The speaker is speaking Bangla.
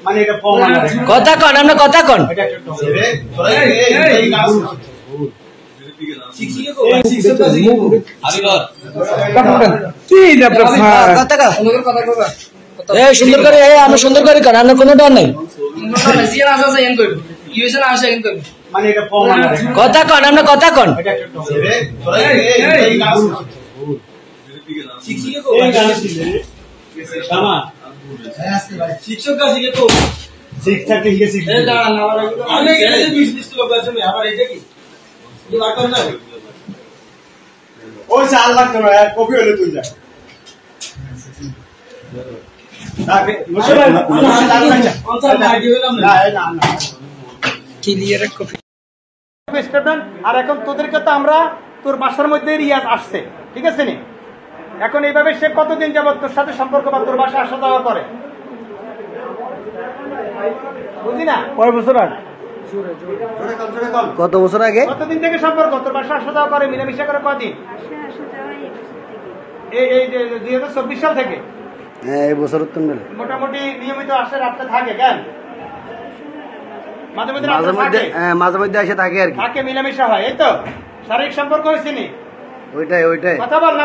মানে এটা প্রমাণ কথা কন আমরা কথা কন এটা একটা সুন্দর করে আমরা সুন্দর করে কন আমরা কোনো ডর নাই মানে এটা প্রমাণ কথা কন আমরা কথা কন এটা একটা শিক্ষক আছে তো শিক্ষক থেকে শিখে আমি এখানে 20 লোক আছে আবার এটা কি লাগবে না ওই 4 লাখ টাকা কপি হলে তুই যা তাকে মুশকিল না ক্লিয়ার কপি স্টেটমেন্ট। আর এখন তোদেরকে তো আমরা তোর বাসার মধ্যে রিয়াজ আসছে, ঠিক আছে নি? এখন এইভাবে সে কতদিন যাবত তোর সাথে সম্পর্ক বা তোর বাসায় আসা যাওয়া করে? বুঝি না কয় বছর আগে? কত বছর আগে? কতদিন থেকে সম্পর্ক তোর বাসায় আসা যাওয়া করে, মিলামিশা করে কদিন? এই যে 2024 সাল থেকে হ্যাঁ এই বছর তো মেলে মোটামুটি নিয়মিত আসে, রাত্রে থাকে কেন? মাঝে মধ্যে মাঝে মধ্যে মাঝে মধ্যে এসে থাকে আর কি, থাকে, মিলামিশা হয়, এই তো শারীরিক সম্পর্ক হয়েছে নি? ওইটাই কথা বল না।